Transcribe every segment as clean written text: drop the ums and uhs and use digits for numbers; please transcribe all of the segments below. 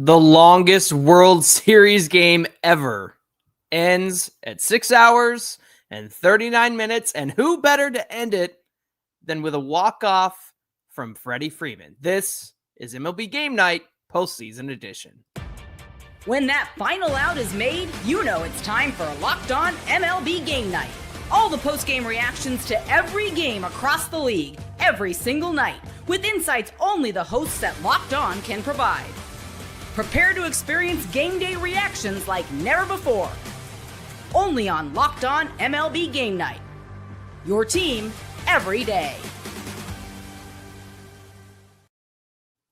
The longest World Series game ever ends at 6 hours and 39 minutes. And who better to end it than with a walk-off from Freddie Freeman? This is MLB Game Night, postseason edition. When that final out is made, you know it's time for Locked On MLB Game Night. All the post-game reactions to every game across the league, every single night, with insights only the hosts at Locked On can provide. Prepare to experience game day reactions like never before. Only on Locked On MLB Game Night. Your team every day.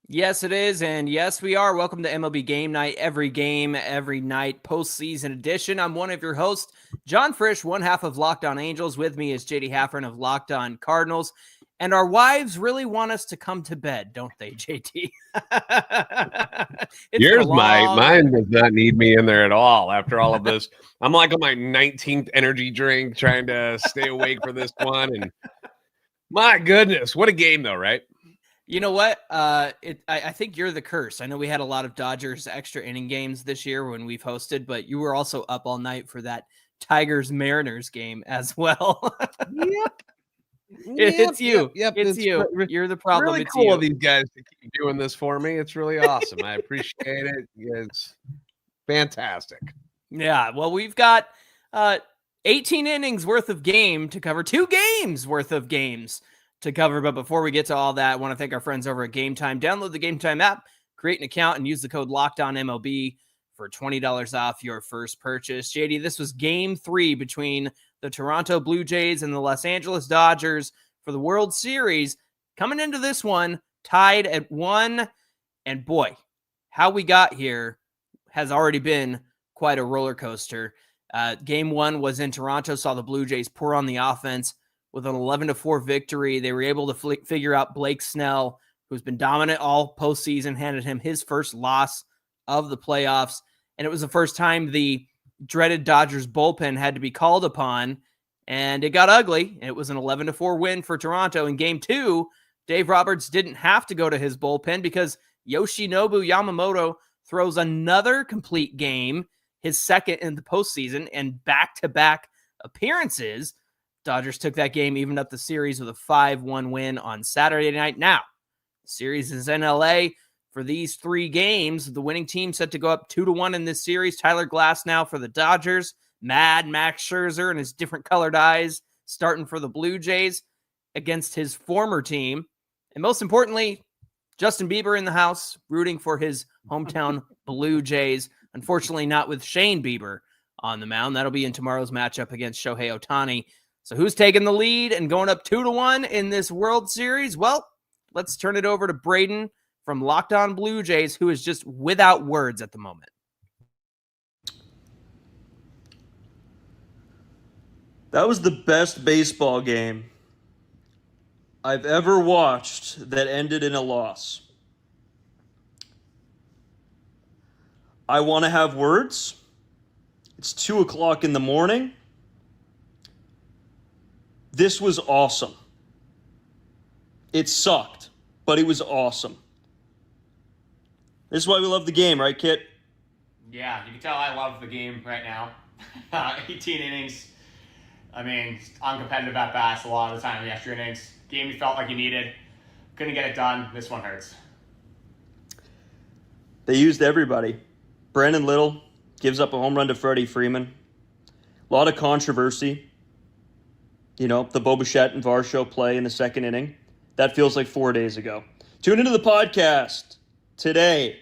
Yes, it is, and yes, we are. Welcome to MLB Game Night, every game, every night, postseason edition. I'm one of your hosts, Jon Frisch, one half of Locked On Angels. With me is J.D. Hafron of Locked On Cardinals. And our wives really want us to come to bed, don't they, JT? Mine does not need me in there at all after all of this. I'm like on my 19th energy drink trying to stay awake for this one. And my goodness, what a game though, right? You know what? I think you're the curse. I know we had a lot of Dodgers extra inning games this year when we've hosted, but you were also up all night for that Tigers-Mariners game as well. Yep. It's you. Yep. It's you. You're the problem. Really it's cool you. of these guys to keep doing this for me. It's really awesome. I appreciate it. It's fantastic. Yeah. Well, we've got 18 innings worth of game to cover, 2 games worth of games to cover. But before we get to all that, I want to thank our friends over at Gametime. Download the Gametime app, create an account, and use the code LOCKEDONMLB for $20 off your first purchase. JD, this was game 3 between the Toronto Blue Jays and the Los Angeles Dodgers for the World Series. Coming into this one, tied at 1. And boy, how we got here has already been quite a roller coaster. Game 1 was in Toronto, saw the Blue Jays pour on the offense with an 11-4 victory. They were able to figure out Blake Snell, who's been dominant all postseason, handed him his first loss of the playoffs. And it was the first time the dreaded Dodgers bullpen had to be called upon, and it got ugly. It was an 11-4 win for Toronto. In game 2, Dave Roberts didn't have to go to his bullpen because Yoshinobu Yamamoto throws another complete game, his second in the postseason, and back-to-back appearances. Dodgers took that game, evened up the series with a 5-1 win on Saturday night. Now, the series is in LA. For these 3 games, the winning team set to go up 2-1 in this series. Tyler Glasnow for the Dodgers. Mad Max Scherzer and his different colored eyes starting for the Blue Jays against his former team. And most importantly, Justin Bieber in the house rooting for his hometown Blue Jays. Unfortunately, not with Shane Bieber on the mound. That'll be in tomorrow's matchup against Shohei Ohtani. So who's taking the lead and going up 2-1 in this World Series? Well, let's turn it over to Braden from Locked On Blue Jays, who is just without words at the moment. That was the best baseball game I've ever watched that ended in a loss. I want to have words. It's 2 o'clock in the morning. This was awesome. It sucked, but it was awesome. This is why we love the game, right, Kit? Yeah, you can tell I love the game right now. 18 innings. I mean, uncompetitive at bats a lot of the time in the extra innings. Game you felt like you needed. Couldn't get it done. This one hurts. They used everybody. Brandon Little gives up a home run to Freddie Freeman. A lot of controversy. You know, the Bo Bichette and Varsho play in the second inning. That feels like 4 days ago. Tune into the podcast today.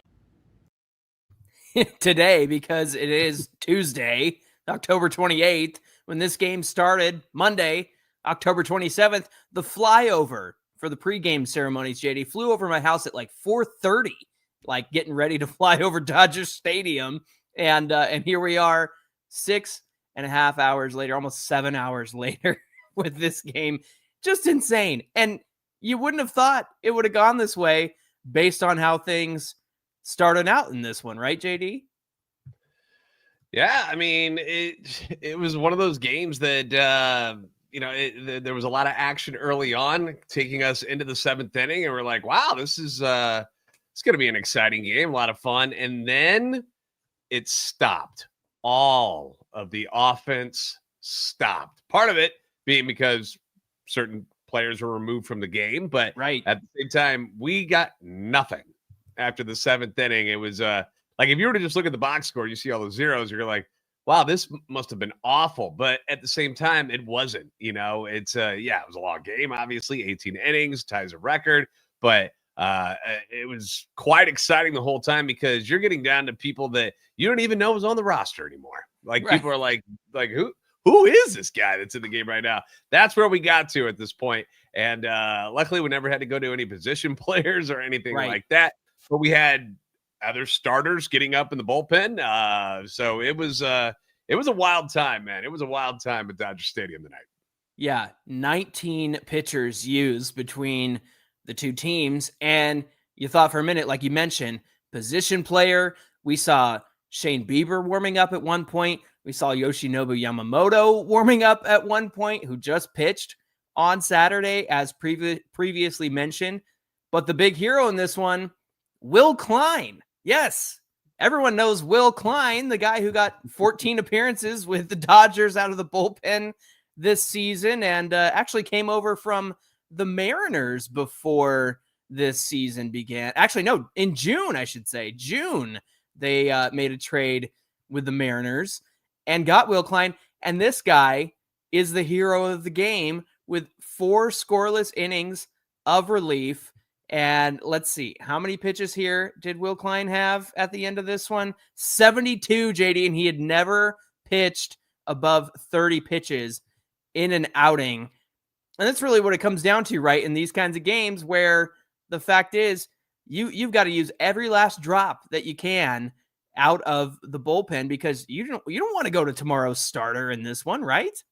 Today, because it is Tuesday, October 28th, when this game started. Monday, October 27th, the flyover for the pregame ceremonies, JD, flew over my house at like 4:30, like getting ready to fly over Dodger Stadium. And here we are 6.5 hours later, almost 7 hours later with this game. Just insane. And you wouldn't have thought it would have gone this way based on how things started out in this one, right, JD? Yeah, I mean, it was one of those games that, there was a lot of action early on, taking us into the 7th inning, and we're like, wow, this is it's going to be an exciting game, a lot of fun. And then it stopped. All of the offense stopped. Part of it being because certain players were removed from the game, but right at the same time, we got nothing after the 7th inning. It was like if you were to just look at the box score, you see all the zeros, you're like, wow, this must have been awful. But at the same time, it wasn't. It's it was a long game, obviously, 18 innings, ties a record, but it was quite exciting the whole time because you're getting down to people that you don't even know was on the roster anymore. Like people are like who is this guy that's in the game right now? That's where we got to at this point. And luckily we never had to go to any position players or anything like that. But we had other starters getting up in the bullpen. So it was a wild time, man. It was a wild time at Dodger Stadium tonight. Yeah, 19 pitchers used between the two teams. And you thought for a minute, like you mentioned, position player. We saw Shane Bieber warming up at one point. We saw Yoshinobu Yamamoto warming up at one point, who just pitched on Saturday, as previously mentioned. But the big hero in this one, Will Klein. Yes, everyone knows Will Klein, the guy who got 14 appearances with the Dodgers out of the bullpen this season and actually came over from the Mariners before this season began. Actually, no, in June, I should say. June, they made a trade with the Mariners and got Will Klein. And this guy is the hero of the game with 4 scoreless innings of relief. And let's see, how many pitches here did Will Klein have at the end of this one? 72, JD, and he had never pitched above 30 pitches in an outing. And that's really what it comes down to, right? In these kinds of games where the fact is you've got to use every last drop that you can out of the bullpen because you don't want to go to tomorrow's starter in this one, right?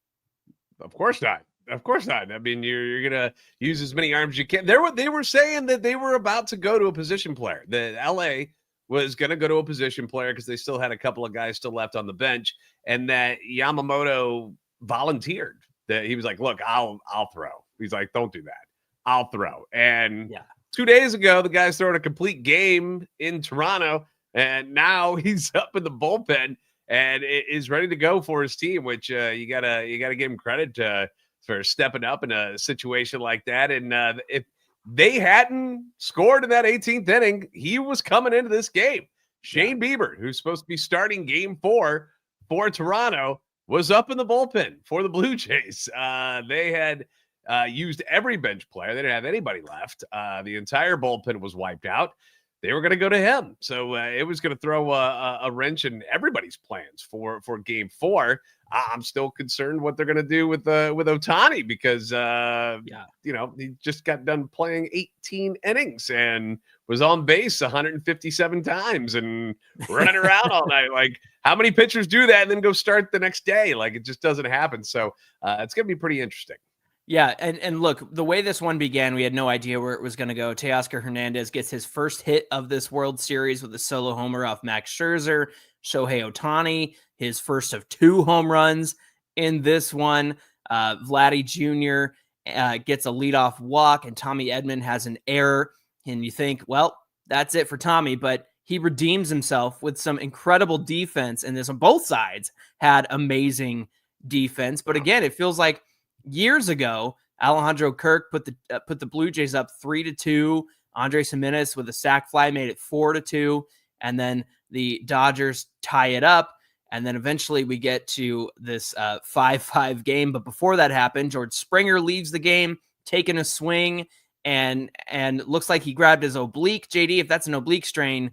Of course not. Of course not. I mean, you're going to use as many arms as you can. They were saying that they were about to go to a position player. The LA was going to go to a position player because they still had a couple of guys still left on the bench, and that Yamamoto volunteered. That he was like, look, I'll throw. He's like, don't do that. I'll throw. And 2 days ago, the guy's throwing a complete game in Toronto, and now he's up in the bullpen and is ready to go for his team, which you gotta give him credit for stepping up in a situation like that. And if they hadn't scored in that 18th inning, he was coming into this game. Shane Bieber, who's supposed to be starting game 4 for Toronto, was up in the bullpen for the Blue Jays. They had used every bench player. They didn't have anybody left. The entire bullpen was wiped out. They were going to go to him. So it was going to throw a wrench in everybody's plans for game 4. I'm still concerned what they're going to do with Ohtani because, he just got done playing 18 innings and was on base 157 times and running around all night. Like, how many pitchers do that and then go start the next day? Like, it just doesn't happen. So it's going to be pretty interesting. Yeah, and look, the way this one began, we had no idea where it was going to go. Teoscar Hernandez gets his first hit of this World Series with a solo homer off Max Scherzer. Shohei Ohtani, his first of 2 home runs in this one. Vladdy Jr. Gets a leadoff walk, and Tommy Edman has an error. And you think, well, that's it for Tommy, but he redeems himself with some incredible defense, and this on both sides had amazing defense. But again, it feels like years ago, Alejandro Kirk put the Blue Jays up 3-2. Andres Jimenez with a sac fly made it 4-2, and then the Dodgers tie it up, and then eventually we get to this 5-5 game. But before that happened, George Springer leaves the game, taking a swing, and looks like he grabbed his oblique. JD, if that's an oblique strain,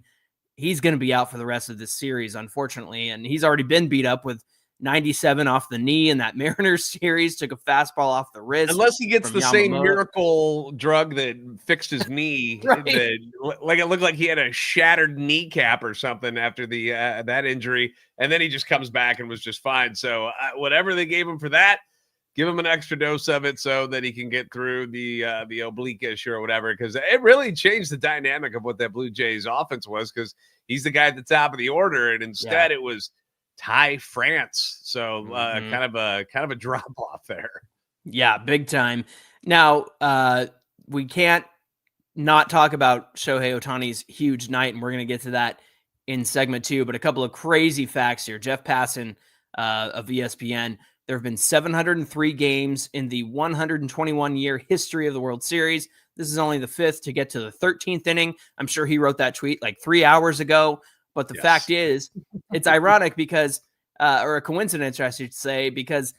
he's going to be out for the rest of this series, unfortunately, and he's already been beat up with 97 off the knee in that Mariners series, took a fastball off the wrist. Unless he gets the same miracle drug that fixed his knee, that, like it looked like he had a shattered kneecap or something after the that injury, and then he just comes back and was just fine. So whatever they gave him for that, give him an extra dose of it so that he can get through the oblique issue or whatever, because it really changed the dynamic of what that Blue Jays offense was, because he's the guy at the top of the order, and instead it was Ty France. So kind of a drop off there. Yeah, big time. Now, we can't not talk about Shohei Ohtani's huge night, and we're going to get to that in segment 2, but a couple of crazy facts here. Jeff Passan of ESPN, there have been 703 games in the 121-year history of the World Series. This is only the 5th to get to the 13th inning. I'm sure he wrote that tweet like 3 hours ago, but the fact is, it's ironic because, or a coincidence, I should say, because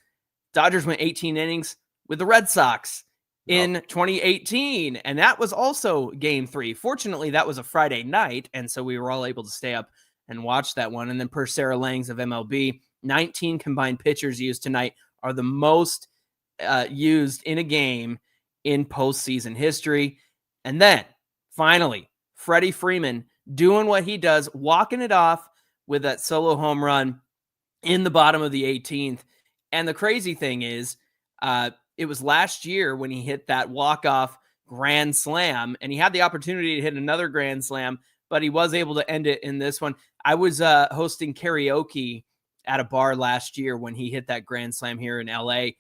Dodgers went 18 innings with the Red Sox in 2018, and that was also game 3. Fortunately, that was a Friday night, and so we were all able to stay up and watch that one. And then per Sarah Langs of MLB, 19 combined pitchers used tonight are the most used in a game in postseason history. And then finally, Freddie Freeman doing what he does, walking it off with that solo home run in the bottom of the 18th. And the crazy thing is, it was last year when he hit that walk-off grand slam, and he had the opportunity to hit another grand slam, but he was able to end it in this one. I was hosting karaoke at a bar last year when he hit that grand slam here in LA.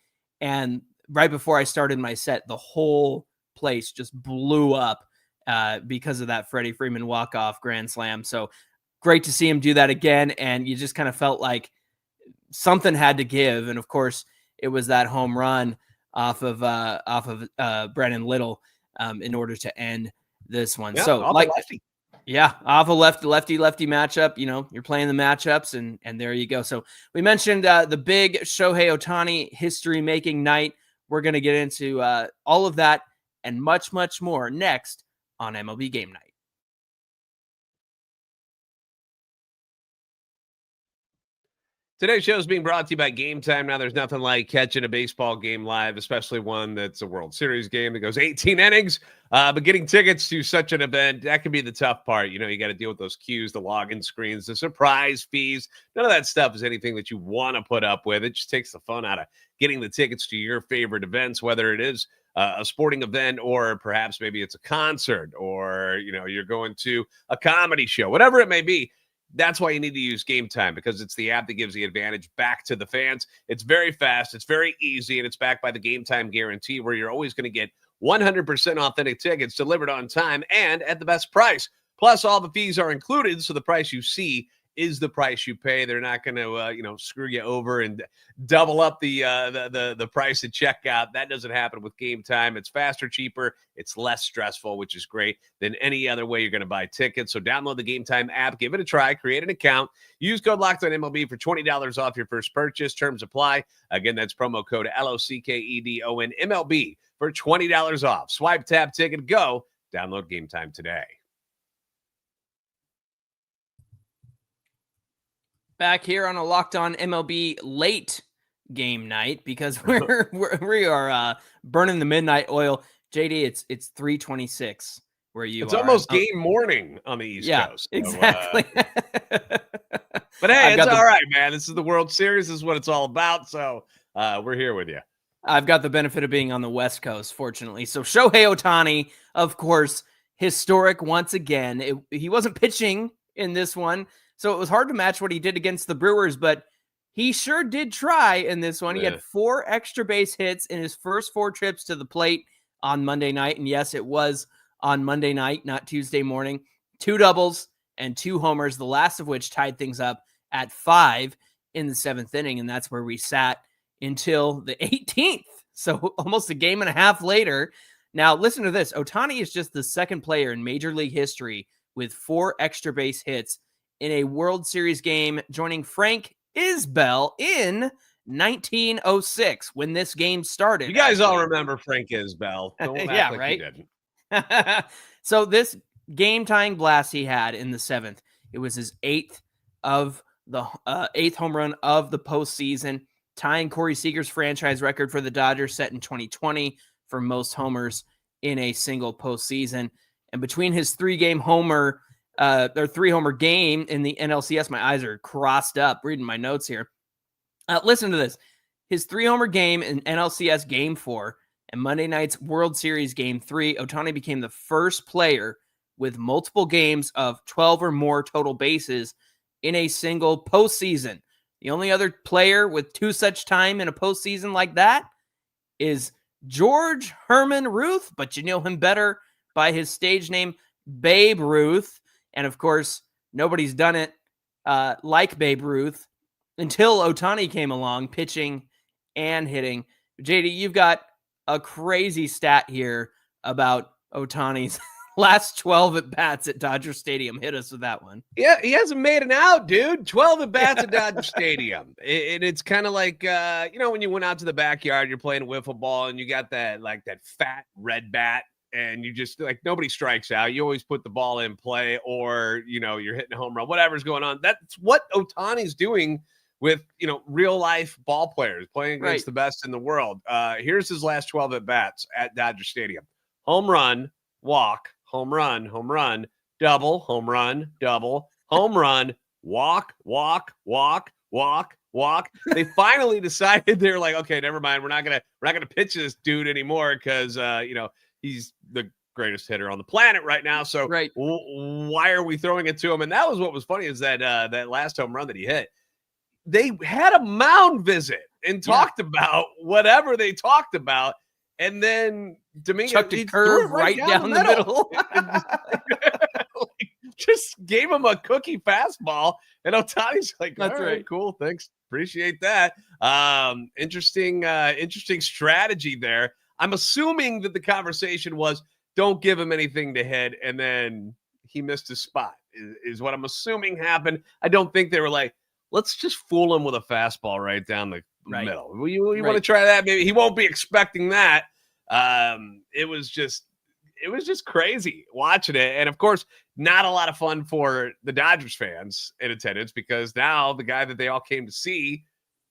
And right before I started my set, the whole place just blew up because of that Freddie Freeman walk-off grand slam. So great to see him do that again. And you just kind of felt like something had to give. And of course, it was that home run off of Brennan Little in order to end this one. Yeah, so like, lefty. Yeah, off a lefty matchup. You know, you're playing the matchups, and there you go. So we mentioned the big Shohei Ohtani history-making night. We're going to get into all of that and much, much more next on MLB Game Night. Today's show is being brought to you by Gametime. Now, there's nothing like catching a baseball game live, especially one that's a World Series game that goes 18 innings. But getting tickets to such an event, that can be the tough part. You know, you got to deal with those queues, the login screens, the surprise fees. None of that stuff is anything that you want to put up with. It just takes the fun out of getting the tickets to your favorite events, whether it is a sporting event or perhaps maybe it's a concert or, you know, you're going to a comedy show, whatever it may be. That's why you need to use Gametime, because it's the app that gives the advantage back to the fans. It's very fast, it's very easy, and it's backed by the Gametime guarantee, where you're always going to get 100% authentic tickets delivered on time and at the best price. Plus, all the fees are included, so the price you see is the price you pay. They're not going to, screw you over and double up the price at checkout. That doesn't happen with Gametime. It's faster, cheaper. It's less stressful, which is great than any other way you're going to buy tickets. So download the Gametime app, give it a try, create an account, use code LOCKEDONMLB for $20 off your first purchase. Terms apply. Again, that's promo code LOCKEDONMLB for $20 off. Swipe, tap, ticket, go. Download Gametime today. Back here on a Locked On MLB late game night, because we are burning the midnight oil. JD, it's 3:26 where you it's are. It's almost game morning on the East Coast. So, exactly. But hey, it's all right, man. This is the World Series. This is what it's all about. So we're here with you. I've got the benefit of being on the West Coast, fortunately. So Shohei Ohtani, of course, historic once again. He wasn't pitching in this one, so it was hard to match what he did against the Brewers, but he sure did try in this one. He had 4 extra base hits in his first 4 trips to the plate on Monday night. And yes, it was on Monday night, not Tuesday morning. 2 doubles and 2 homers, the last of which tied things up at 5 in the 7th inning. And that's where we sat until the 18th. So almost a game and a half later. Now, listen to this. Ohtani is just the second player in Major League history with 4 extra base hits in a World Series game, joining Frank Isbell in 1906 when this game started. You guys all remember Frank Isbell. Don't yeah, like right? You didn't. So this game-tying blast he had in the 7th, it was his 8th home run of the postseason, tying Corey Seager's franchise record for the Dodgers set in 2020 for most homers in a single postseason. And between his 3-game homer, 3-homer game in the NLCS, my eyes are crossed up reading my notes here. Listen to this. His 3-homer game in NLCS Game 4 and Monday night's World Series Game 3, Ohtani became the first player with multiple games of 12 or more total bases in a single postseason. The only other player with 2 such time in a postseason like that is George Herman Ruth, but you know him better by his stage name, Babe Ruth. And of course, nobody's done it like Babe Ruth until Ohtani came along, pitching and hitting. JD, you've got a crazy stat here about Ohtani's last 12 at-bats at Dodger Stadium. Hit us with that one. Yeah, he hasn't made an out, dude. 12 at-bats at Dodger Stadium. It's kind of like, when you went out to the backyard, you're playing wiffle ball, and you got that fat red bat, and you just, nobody strikes out. You always put the ball in play, or, you're hitting a home run, whatever's going on. That's what Ohtani's doing with, real-life ball players playing against the best in the world. Here's his last 12 at-bats at Dodger Stadium. Home run, walk, home run, double, home run, double, home run, walk, walk, walk, walk, walk. They finally decided, they're like, okay, never mind. We're not gonna pitch this dude anymore because he's the greatest hitter on the planet right now. So why are we throwing it to him? And that was what was funny, is that that last home run that he hit, they had a mound visit and talked about whatever they talked about. And then Dominguez chucked a curve right down the middle. Just gave him a cookie fastball. And Ohtani's like, that's right. Cool. Thanks. Appreciate that. Interesting strategy there. I'm assuming that the conversation was, don't give him anything to hit. And then he missed his spot is what I'm assuming happened. I don't think they were like, let's just fool him with a fastball right down the middle. You want to try that? Maybe he won't be expecting that. It was just crazy watching it. And of course, not a lot of fun for the Dodgers fans in attendance, because now the guy that they all came to see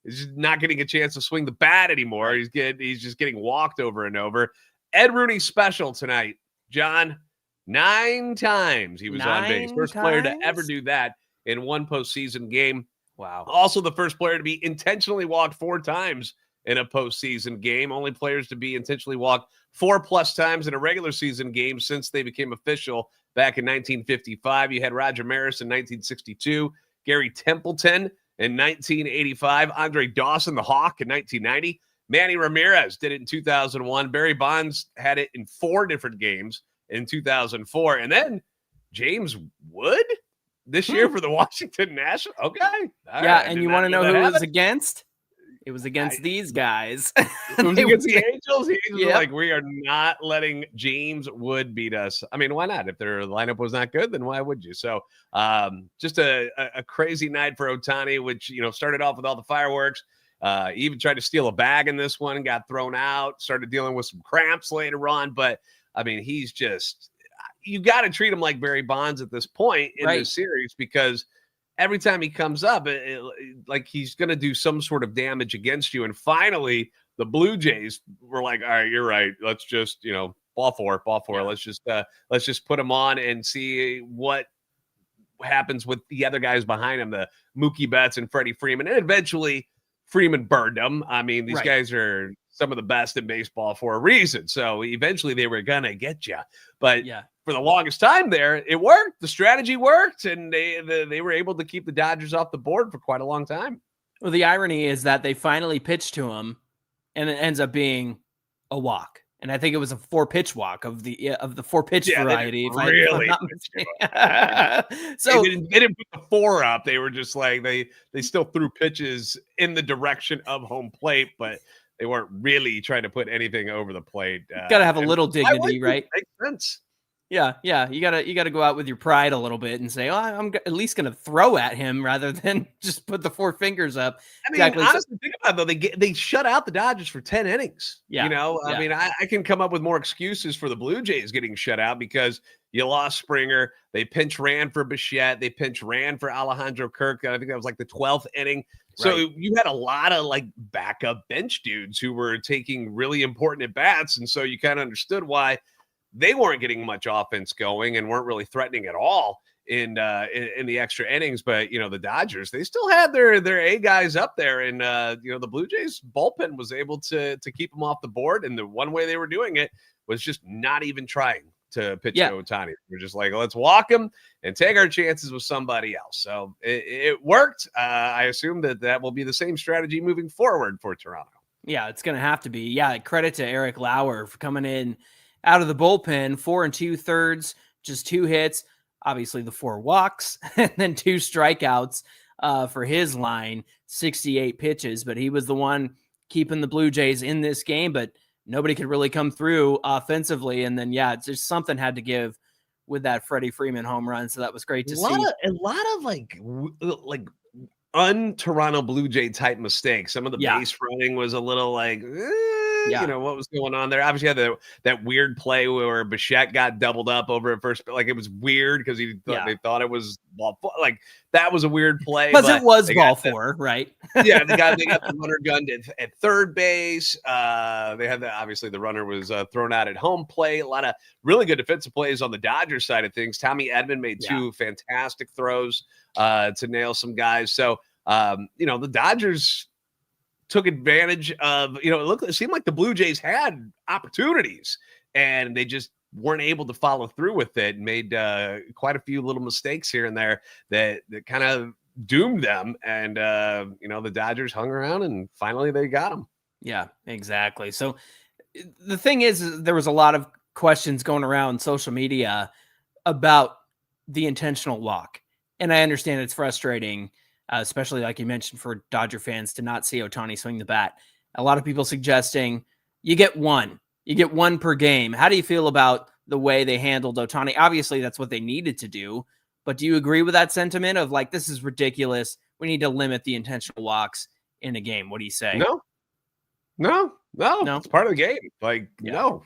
is not getting a chance to swing the bat anymore. He's just getting walked over and over. Ed Rooney's special tonight, John, 9 times he was on base. First player to ever do that in one postseason game. Wow. Also the first player to be intentionally walked 4 times in a postseason game. Only players to be intentionally walked 4+ times in a regular season game since they became official back in 1955. You had Roger Maris in 1962, Gary Templeton in 1985, Andre Dawson, the Hawk, in 1990. Manny Ramirez did it in 2001. Barry Bonds had it in 4 different games in 2004. And then James Wood this year for the Washington Nationals. Okay. All right. And you want to know who it was against? It was against these guys. It was against the Angels. The Angels were like, we are not letting James Wood beat us. I mean, why not? If their lineup was not good, then why would you? So just a crazy night for Ohtani, which, started off with all the fireworks. He even tried to steal a bag in this one, got thrown out, started dealing with some cramps later on. But, I mean, he's just – you got to treat him like Barry Bonds at this point in this series, because – every time he comes up, like he's going to do some sort of damage against you. And finally, the Blue Jays were like, all right, you're right. Let's just, ball four. Yeah. Let's just put him on and see what happens with the other guys behind him, the Mookie Betts and Freddie Freeman. And eventually Freeman burned them. I mean, these guys are some of the best in baseball for a reason. So eventually they were going to get you. But for the longest time there, it worked. The strategy worked, and they were able to keep the Dodgers off the board for quite a long time. Well, the irony is that they finally pitched to him, and it ends up being a walk. And I think it was a 4-pitch walk of the 4-pitch variety. So they didn't put the 4 up. They were just like they still threw pitches in the direction of home plate, but they weren't really trying to put anything over the plate. Got to have a little dignity, right? Makes sense. Yeah. You gotta go out with your pride a little bit and say, "Oh, I'm at least gonna throw at him rather than just put the 4 fingers up." I mean, honestly, think about it, though. They shut out the Dodgers for 10 innings. Yeah. I mean, I can come up with more excuses for the Blue Jays getting shut out, because you lost Springer. They pinch ran for Bichette. They pinch ran for Alejandro Kirk. I think that was like the 12th inning. So you had a lot of backup bench dudes who were taking really important at bats, and so you kind of understood why they weren't getting much offense going and weren't really threatening at all in the extra innings. But, the Dodgers, they still had their A guys up there. And, the Blue Jays bullpen was able to keep them off the board. And the one way they were doing it was just not even trying to pitch to Ohtani. We're just like, let's walk him and take our chances with somebody else. So it worked. I assume that will be the same strategy moving forward for Toronto. Yeah, it's going to have to be. Yeah, credit to Eric Lauer for coming in out of the bullpen, 4 2/3, just 2 hits, obviously the 4 walks, and then 2 strikeouts for his line, 68 pitches. But he was the one keeping the Blue Jays in this game, but nobody could really come through offensively. And then, yeah, it's just something had to give with that Freddie Freeman home run. So that was great to see. A lot of like un-Toronto Blue Jay type mistakes. Some of the base running was a little like, you know, what was going on there. Obviously, had that weird play where Bichette got doubled up over at first. Like, it was weird because they thought it was ball four. Like, that was a weird play. Because it was ball four, right? They got the runner gunned at third base. They had obviously the runner was thrown out at home plate. A lot of really good defensive plays on the Dodgers side of things. Tommy Edman made 2 fantastic throws to nail some guys. So, you know, the Dodgers took advantage of, you know, it seemed like the Blue Jays had opportunities and they just weren't able to follow through with it and made quite a few little mistakes here and there that kind of doomed them. And, you know, the Dodgers hung around and finally they got them. Yeah, exactly. So the thing is there was a lot of questions going around social media about the intentional walk. And I understand it's frustrating, especially like you mentioned for Dodger fans to not see Ohtani swing the bat. A lot of people suggesting you get one per game. How do you feel about the way they handled Ohtani? Obviously that's what they needed to do, but do you agree with that sentiment of like, this is ridiculous? We need to limit the intentional walks in a game. What do you say? No, it's part of the game. Like, no.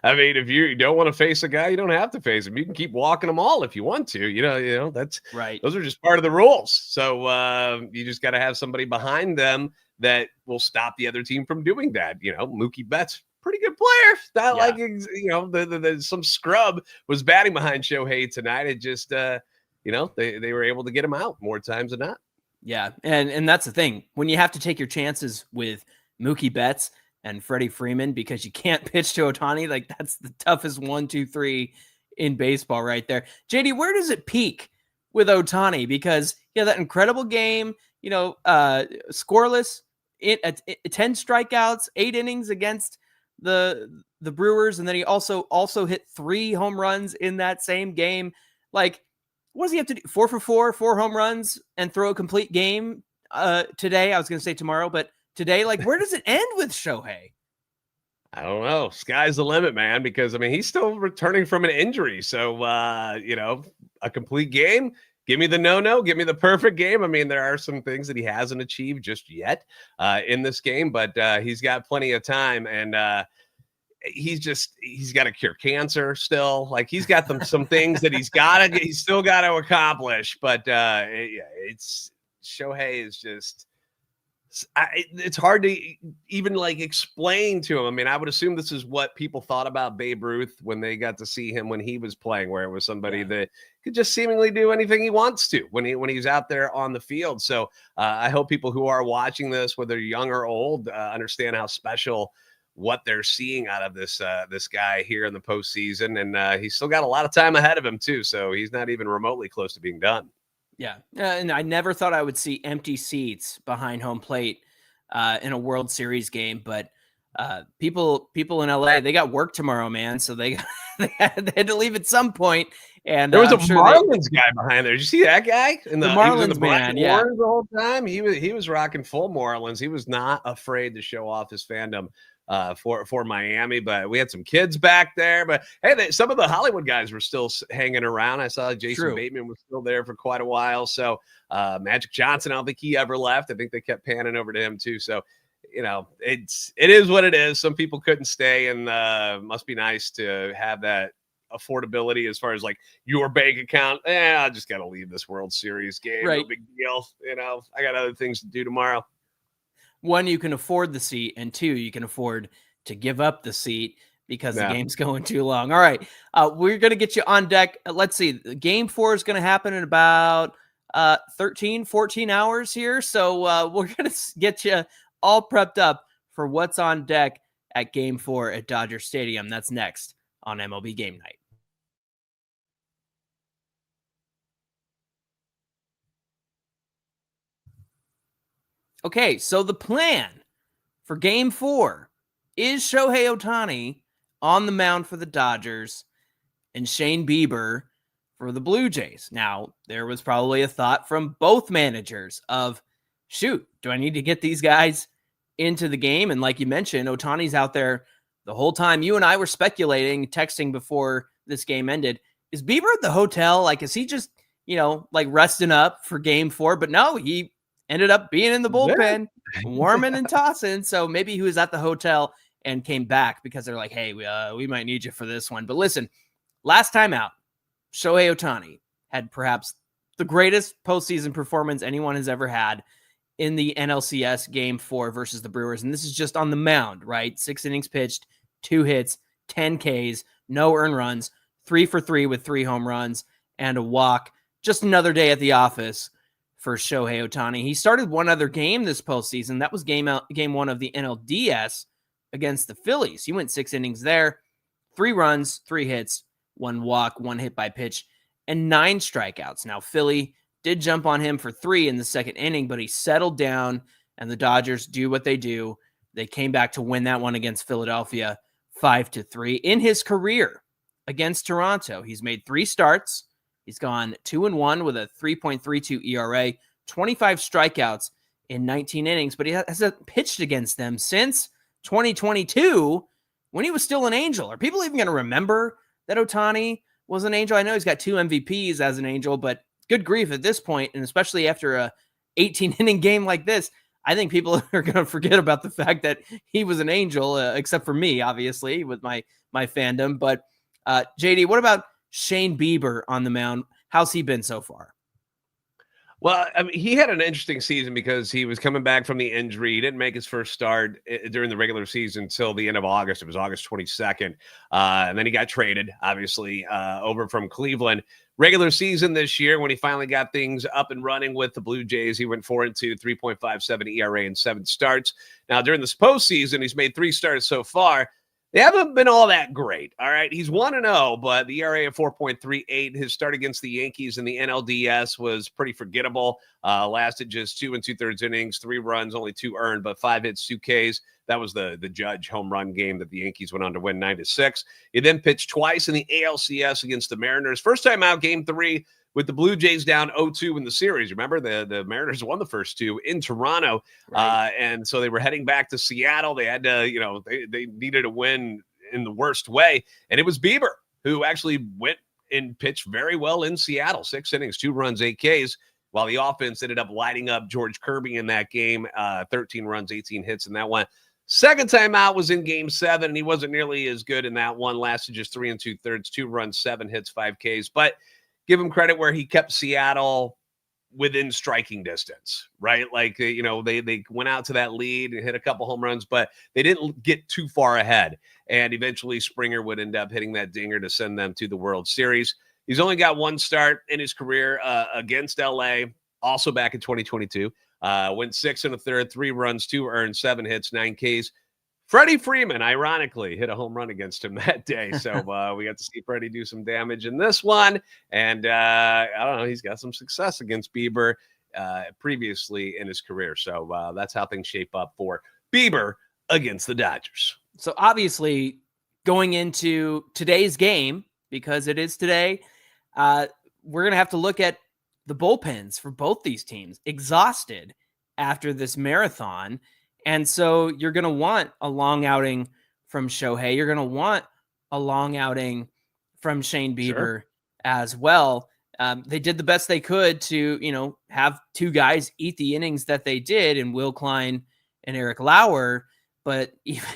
I mean, if you don't want to face a guy, you don't have to face him. You can keep walking them all if you want to. You know, that's right. Those are just part of the rules. So you just got to have somebody behind them that will stop the other team from doing that. You know, Mookie Betts, pretty good player. Not like, you know, some scrub was batting behind Shohei tonight. It just, you know, they were able to get him out more times than not. Yeah, and that's the thing. When you have to take your chances with Mookie Betts and Freddie Freeman because you can't pitch to Ohtani, like that's the toughest 1, 2, 3 in baseball right there. JD, where does it peak with Ohtani? Because that incredible game, you know, scoreless, 10 strikeouts, 8 innings against the Brewers, and then he also hit 3 home runs in that same game. Like, what does he have to do? 4 for 4, 4 home runs, and throw a complete game today. I was going to say tomorrow, but today, like, where does it end with Shohei? I don't know. Sky's the limit, man, because, I mean, he's still returning from an injury. So, you know, a complete game, give me the no-no, give me the perfect game. I mean, there are some things that he hasn't achieved just yet in this game, but he's got plenty of time. And he's got to cure cancer still. Like, he's got some things that he's still got to accomplish. But it's Shohei is just, it's hard to even like explain to him. I mean, I would assume this is what people thought about Babe Ruth when they got to see him when he was playing, where it was somebody that could just seemingly do anything he wants to when he's out there on the field. So I hope people who are watching this, whether young or old, understand how special what they're seeing out of this guy here in the postseason. And he's still got a lot of time ahead of him too. So he's not even remotely close to being done. Yeah. And I never thought I would see empty seats behind home plate in a World Series game, but people in LA, they got work tomorrow, man. So they had to leave at some point. And there was a Marlins guy behind there. Did you see that guy? The Marlins man, the whole time. He was rocking full Marlins. He was not afraid to show off his fandom for Miami, but we had some kids back there. But hey, some of the Hollywood guys were still hanging around. I saw Jason Bateman was still there for quite a while. So Magic Johnson, I don't think he ever left. I think they kept panning over to him too. So, you know, it is what it is. Some people couldn't stay, and must be nice to have that affordability as far as like your bank account. I just got to leave this World Series game. Right. No big deal. You know, I got other things to do tomorrow. 1, you can afford the seat, and 2, you can afford to give up the seat because the game's going too long. All right. We're going to get you on deck. Let's see. Game 4 is going to happen in about 13, 14 hours here. So we're going to get you all prepped up for what's on deck at Game 4 at Dodger Stadium. That's next on MLB Game Night. Okay, so the plan for Game 4 is Shohei Ohtani on the mound for the Dodgers and Shane Bieber for the Blue Jays. Now, there was probably a thought from both managers of, shoot, do I need to get these guys into the game? And like you mentioned, Ohtani's out there the whole time. You and I were speculating, texting before this game ended. Is Bieber at the hotel? Like, is he just, like resting up for game 4? But no, he ended up being in the bullpen, warming and tossing. So maybe he was at the hotel and came back because they're like, hey, we might need you for this one. But listen, last time out, Shohei Ohtani had perhaps the greatest postseason performance anyone has ever had in the NLCS Game 4 versus the Brewers. And this is just on the mound, right? 6 innings pitched, 2 hits, 10 Ks, no earned runs, 3 for 3 with 3 home runs and a walk. Just another day at the office for Shohei Ohtani. He started one other game this postseason. That was game 1 of the NLDS against the Phillies. He went 6 innings there, 3 runs, 3 hits, 1 walk, 1 hit by pitch, and 9 strikeouts. Now, Philly did jump on him for 3 in the second inning, but he settled down, and the Dodgers do what they do. They came back to win that one against Philadelphia 5-3. In his career against Toronto, he's made 3 starts. He's gone 2-1 with a 3.32 ERA, 25 strikeouts in 19 innings, but he hasn't pitched against them since 2022 when he was still an Angel. Are people even going to remember that Ohtani was an Angel? I know he's got 2 MVPs as an Angel, but good grief at this point, and especially after a 18-inning game like this, I think people are going to forget about the fact that he was an Angel, except for me, obviously, with my fandom. But JD, what about Shane Bieber on the mound? How's he been so far? Well, I mean, he had an interesting season because he was coming back from the injury. He didn't make his first start during the regular season until the end of August. It was August 22nd. And then he got traded, obviously, over from Cleveland. Regular season this year, when he finally got things up and running with the Blue Jays, he went 4-2, 3.57 ERA in 7 starts. Now, during this postseason, he's made 3 starts so far. They haven't been all that great. All right. He's 1-0, but the ERA of 4.38. His start against the Yankees in the NLDS was pretty forgettable. Lasted just 2 2/3 innings, 3 runs, only 2 earned, but 5 hits, 2 Ks. That was the Judge home run game that the Yankees went on to win 9-6. He then pitched twice in the ALCS against the Mariners. First time out, game 3, with the Blue Jays down 0-2 in the series. Remember, the Mariners won the first 2 in Toronto. Right. And so they were heading back to Seattle. They had to, they needed a win in the worst way. And it was Bieber who actually went and pitched very well in Seattle. 6 innings, 2 runs, 8 Ks, while the offense ended up lighting up George Kirby in that game. 13 runs, 18 hits in that one. Second time out was in game 7, and he wasn't nearly as good in that one. Lasted just 3 2/3, 2 runs, 7 hits, 5 Ks. But give him credit where he kept Seattle within striking distance, right? Like, they went out to that lead and hit a couple home runs, but they didn't get too far ahead. And eventually Springer would end up hitting that dinger to send them to the World Series. He's only got 1 start in his career against LA, also back in 2022. Went 6 1/3, 3 runs, 2 earned, 7 hits, 9 Ks. Freddie Freeman, ironically, hit a home run against him that day. So we got to see Freddie do some damage in this one. And I don't know, he's got some success against Bieber previously in his career. So that's how things shape up for Bieber against the Dodgers. So obviously going into today's game, because it is today, we're going to have to look at the bullpens for both these teams, exhausted after this marathon. And so you're going to want a long outing from Shohei. You're going to want a long outing from Shane Bieber as well. They did the best they could to, have 2 guys eat the innings that they did in Will Klein and Eric Lauer. But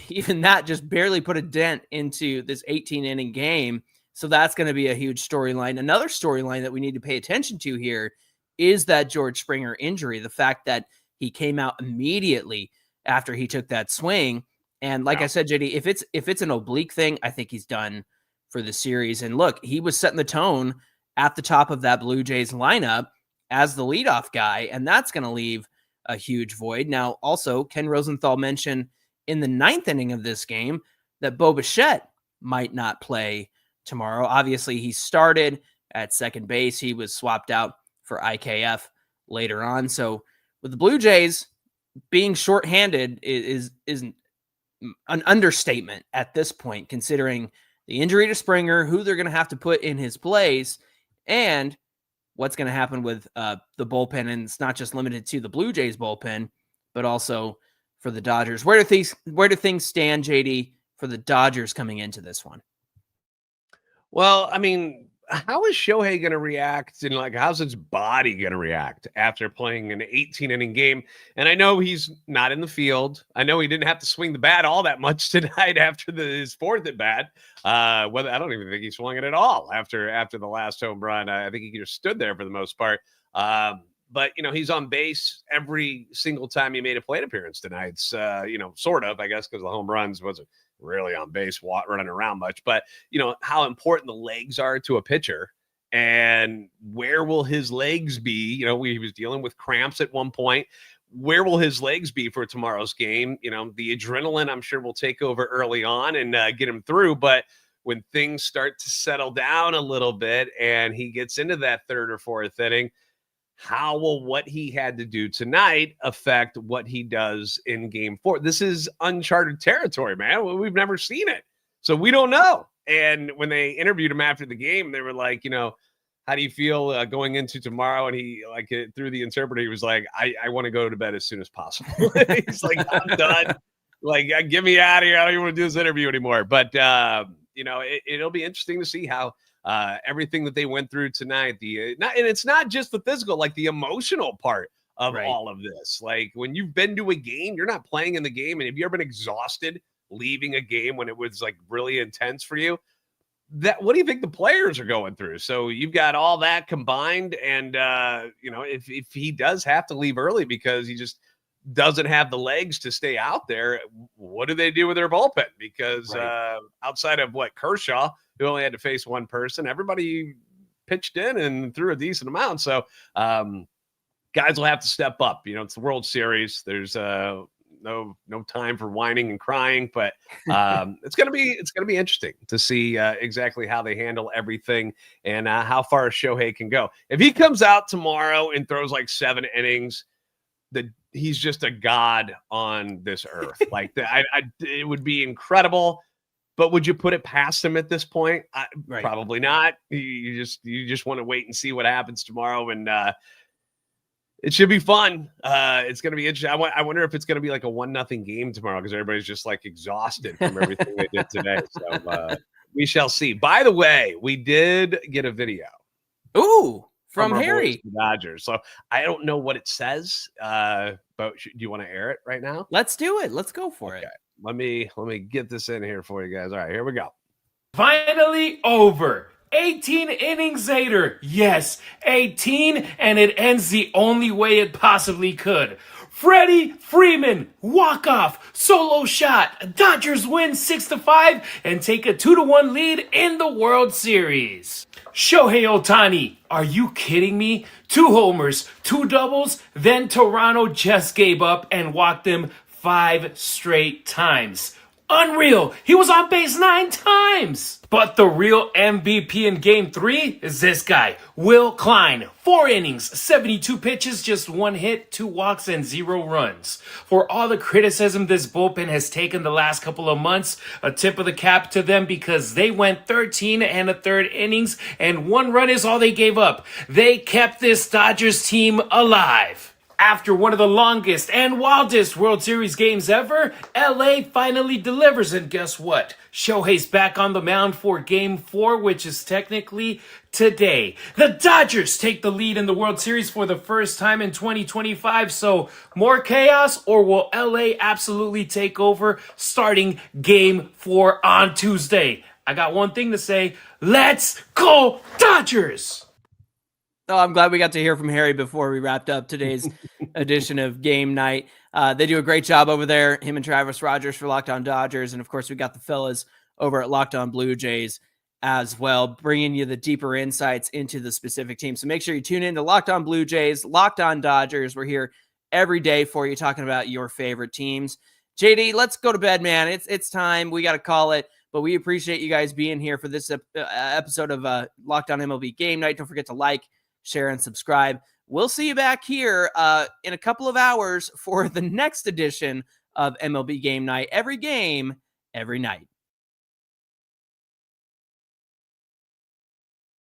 even that just barely put a dent into this 18-inning game. So that's going to be a huge storyline. Another storyline that we need to pay attention to here is that George Springer injury. The fact that he came out immediately after he took that swing. And like I said, JD, if it's an oblique thing, I think he's done for the series. And look, he was setting the tone at the top of that Blue Jays lineup as the leadoff guy, and that's going to leave a huge void. Now, also, Ken Rosenthal mentioned in the 9th inning of this game that Bo Bichette might not play tomorrow. Obviously, he started at second base. He was swapped out for IKF later on. So with the Blue Jays being shorthanded is an understatement at this point, considering the injury to Springer, who they're going to have to put in his place, and what's going to happen with the bullpen. And it's not just limited to the Blue Jays bullpen, but also for the Dodgers. Where do things stand, JD, for the Dodgers coming into this one? Well, I mean, how is Shohei going to react, and like, how's his body going to react after playing an 18-inning game? And I know he's not in the field. I know he didn't have to swing the bat all that much tonight after his fourth at bat. Whether I don't even think he swung it at all after the last home run. I think he just stood there for the most part. But he's on base every single time he made a plate appearance tonight. Sort of, I guess, because the home runs wasn't really on base, running around much, but how important the legs are to a pitcher, and where will his legs be? He was dealing with cramps at one point. Where will his legs be for tomorrow's game? The adrenaline, I'm sure, will take over early on and get him through. But when things start to settle down a little bit and he gets into that third or fourth inning, how will what he had to do tonight affect what he does in game 4? This is uncharted territory, man. We've never seen it. So we don't know. And when they interviewed him after the game, they were like, how do you feel going into tomorrow? And he, through the interpreter, he was like, I want to go to bed as soon as possible. He's like, I'm done. Get me out of here. I don't even want to do this interview anymore. But, it'll be interesting to see how everything that they went through tonight, and it's not just the physical, the emotional part of all of this. When you've been to a game, you're not playing in the game. And have you ever been exhausted leaving a game when it was really intense for you? What do you think the players are going through? So you've got all that combined. And, if he does have to leave early because he just doesn't have the legs to stay out there, what do they do with their bullpen? Because outside of Kershaw, who only had to face one person, everybody pitched in and threw a decent amount. So guys will have to step up. It's the World Series. There's no time for whining and crying, but it's gonna be interesting to see exactly how they handle everything and how far Shohei can go. If he comes out tomorrow and throws 7 innings, he's just a god on this earth. It would be incredible. But would you put it past him at this point? Probably not. You just want to wait and see what happens tomorrow, and it should be fun. It's going to be interesting. I wonder if it's going to be a 1-0 game tomorrow because everybody's just exhausted from everything they did today. So we shall see. By the way, we did get a video. Ooh, from Harry. Dodgers. So I don't know what it says, but do you want to air it right now? Let's do it. Let's go for it. Let me get this in here for you guys. All right, here we go. Finally over. 18 innings later. Yes, 18, and it ends the only way it possibly could. Freddie, Freeman, walk-off, solo shot. Dodgers win 6-5 and take a 2-1 lead in the World Series. Shohei Ohtani, are you kidding me? 2 homers, 2 doubles, then Toronto just gave up and walked them 5 straight times. Unreal. He was on base 9 times. But the real MVP in Game 3 is this guy, Will Klein. 4 innings, 72 pitches, just 1 hit, 2 walks, and 0 runs. For all the criticism this bullpen has taken the last couple of months, a tip of the cap to them because they went 13 1/3 innings, and 1 run is all they gave up. They kept this Dodgers team alive. After one of the longest and wildest World Series games ever, LA finally delivers, and guess what? Shohei's back on the mound for Game 4, which is technically today. The Dodgers take the lead in the World Series for the first time in 2025, so more chaos, or will LA absolutely take over starting Game 4 on Tuesday? I got one thing to say. Let's go Dodgers! Oh, I'm glad we got to hear from Harry before we wrapped up today's edition of Game Night. They do a great job over there, him and Travis Rogers for Locked On Dodgers. And, of course, we got the fellas over at Locked On Blue Jays as well, bringing you the deeper insights into the specific team. So make sure you tune in to Locked On Blue Jays, Locked On Dodgers. We're here every day for you talking about your favorite teams. JD, let's go to bed, man. It's time. We got to call it. But we appreciate you guys being here for this episode of Locked On MLB Game Night. Don't forget to like, share, and subscribe. We'll see you back here in a couple of hours for the next edition of MLB Game Night. Every game, every night.